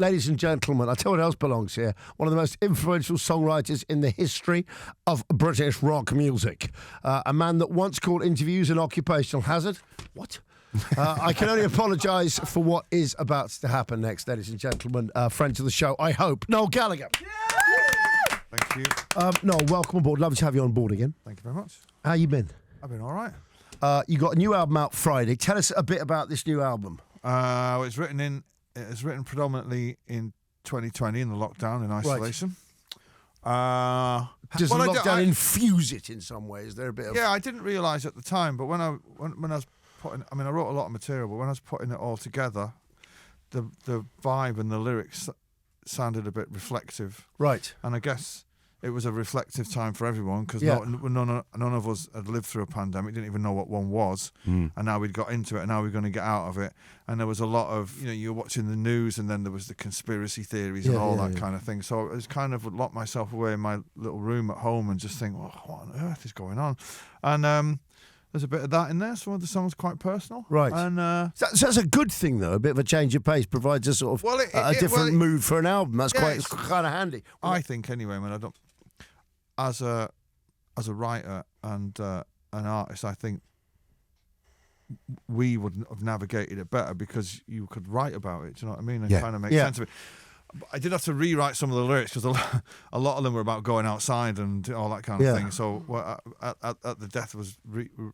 ladies and gentlemen, I tell you what else belongs here. One of the most influential songwriters in the history of British rock music. A man that once called interviews an occupational hazard. What? I can only apologise for what is about to happen next, ladies and gentlemen. Friend of the show, I hope, Noel Gallagher. Yeah! Thank you. Noel, welcome aboard. Lovely to have you on board again. Thank you very much. How you been? I've been all right. You got a new album out Friday. Tell us a bit about this new album. It was written predominantly in 2020 in the lockdown in isolation. Right. Does the lockdown infuse it in some way? Is there a bit of... Yeah, I didn't realise at the time, but when I was putting, I wrote a lot of material, but when I was putting it all together, the vibe and the lyrics sounded a bit reflective. Right. And I guess it was a reflective time for everyone because none of us had lived through a pandemic, didn't even know what one was, and now we'd got into it, and now we're going to get out of it. And there was a lot of, you're watching the news, and then there was the conspiracy theories and all that kind of thing. So I was kind of locked myself away in my little room at home and just think, well, what on earth is going on? And there's a bit of that in there. Some of the songs quite personal. Right. And so that's a good thing, though. A bit of a change of pace provides a sort of a different mood for an album. That's quite kind of handy. I think, anyway, when I don't... As a writer and an artist, I think we would have navigated it better because you could write about it. Do you know what I mean? And kind of make sense of it. I did have to rewrite some of the lyrics because a lot of them were about going outside and all that kind of thing. So at the death was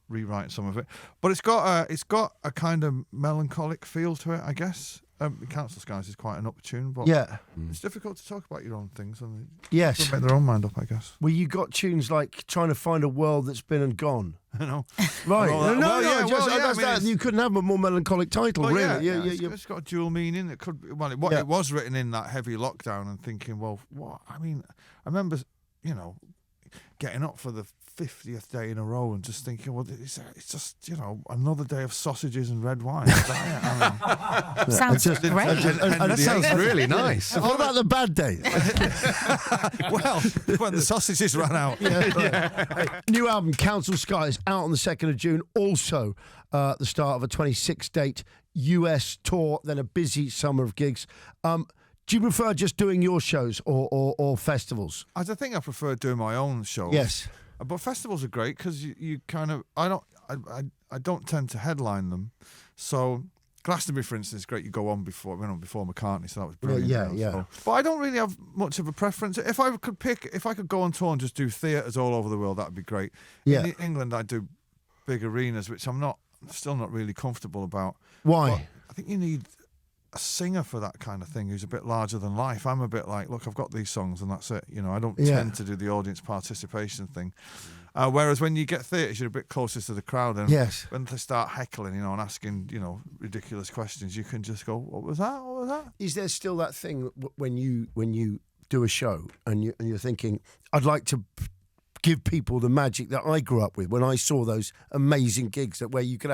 rewriting some of it, but it's got a kind of melancholic feel to it, I guess. Council Skies is quite an up tune, but it's difficult to talk about your own things and make their own mind up, I guess. Well, you got tunes like Trying to Find a World That's Been and Gone. Right. That. You couldn't have a more melancholic title, really. It's got a dual meaning. It could. It was written in that heavy lockdown and thinking, well, what? I mean, I remember, getting up for the 50th day in a row and just thinking, well, it's just, another day of sausages and red wine. Sounds great. That sounds really nice. What about the bad days? Well, when the sausages ran out. Hey, new album, Council Skies, out on the 2nd of June. Also, the start of a 26-date US tour, then a busy summer of gigs. Do you prefer just doing your shows or festivals? I think I prefer doing my own shows. Yes. But festivals are great because you kind of... I don't tend to headline them. So Glastonbury, for instance, is great. You go on before McCartney, so that was brilliant. So. But I don't really have much of a preference. If I could go on tour and just do theatres all over the world, that would be great. Yeah. In England, I do big arenas, which I'm still not really comfortable about. Why? But I think you need a singer for that kind of thing who's a bit larger than life. I'm a bit like, look, I've got these songs and that's it. I don't tend to do the audience participation thing. Whereas when you get theatres, you're a bit closer to the crowd. And when they start heckling, and asking, ridiculous questions, you can just go, what was that? What was that? Is there still that thing when you do a show and you're thinking, I'd like to give people the magic that I grew up with when I saw those amazing gigs where you could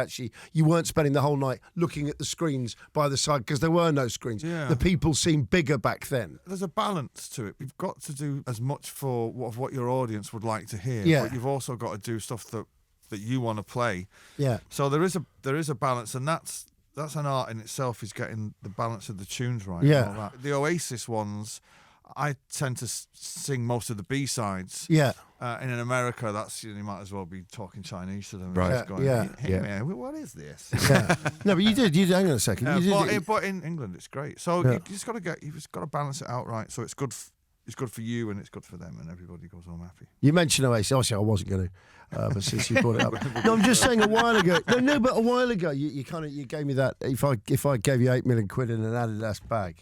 you weren't spending the whole night looking at the screens by the side because there were no screens. Yeah. The people seemed bigger back then. There's a balance to it. You've got to do as much for what your audience would like to hear, but you've also got to do stuff that you want to play. Yeah. So there is a balance, and that's an art in itself, is getting the balance of the tunes right. Yeah. And all that. The Oasis ones, I tend to sing most of the B-sides. Yeah. In America, that's you might as well be talking Chinese to them. Right. Going, hey man, what is this? Yeah. No, but you did. Hang on a second. But in England, it's great. So you've just got to balance it out right. So it's good. It's good for you and it's good for them, and everybody goes home happy. You mentioned Oasis. Obviously, I wasn't going to, but since you brought it up, no, I'm just saying. A while ago, but a while ago, you gave me that. If I gave you £8 million in an Adidas bag,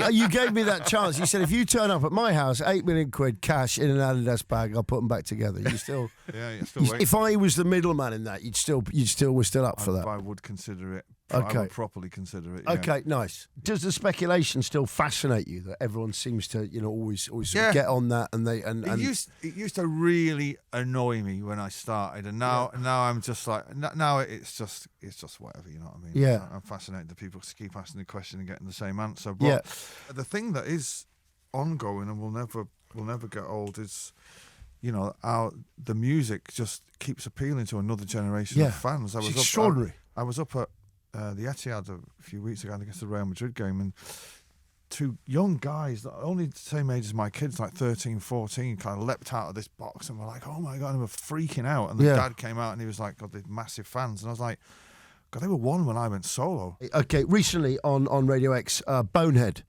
you gave me that chance. You said if you turn up at my house, £8 million cash in an Adidas bag, I'll put them back together. You still, you're still waiting. If I was the middleman in that, we're still up for that. I would consider it. Okay. I would properly consider it. Okay, nice. Does the speculation still fascinate you that everyone seems to, always sort of get on that and it used to really annoy me when I started, and now I'm just like now it's just whatever, you know what I mean? Yeah. I'm fascinated that people keep asking the question and getting the same answer. But the thing that is ongoing and will never get old is, the music just keeps appealing to another generation of fans. It's extraordinary. I was up at the Etihad a few weeks ago against the Real Madrid game, and two young guys, only the same age as my kids, like 13, 14, kind of leapt out of this box and were like, oh my God, and we were freaking out. And the dad came out and he was like, God, they're massive fans. And I was like, God, they were one when I went solo. Okay, recently on Radio X, Bonehead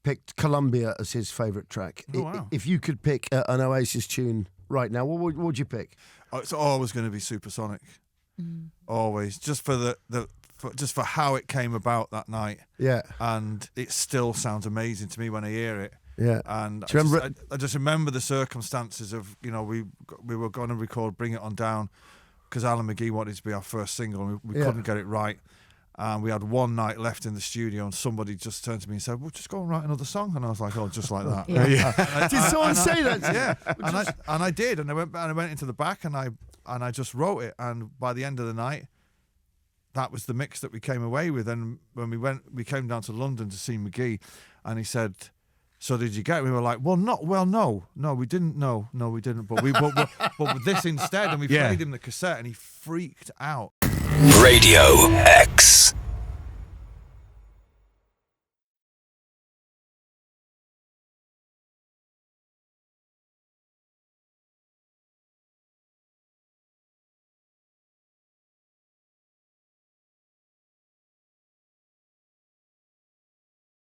picked Columbia as his favourite track. Oh, wow. If you could pick an Oasis tune right now, what would you pick? Oh, it's always going to be Supersonic. Always. Just for just for how it came about that night. Yeah. And it still sounds amazing to me when I hear it. Yeah. And I just remember the circumstances of, we were going to record Bring It On Down because Alan McGee wanted to be our first single and we couldn't get it right. And we had one night left in the studio and somebody just turned to me and said, well, just go and write another song. And I was like, oh, just like that. Did someone say that? Yeah. And I did. And I went into the back and I just wrote it. And by the end of the night, that was the mix that we came away with. And when we came down to London to see McGee and he said, so did you get it? We were like, no, we didn't. No, we didn't. But but with this instead. And we played him the cassette and he freaked out. Radio X.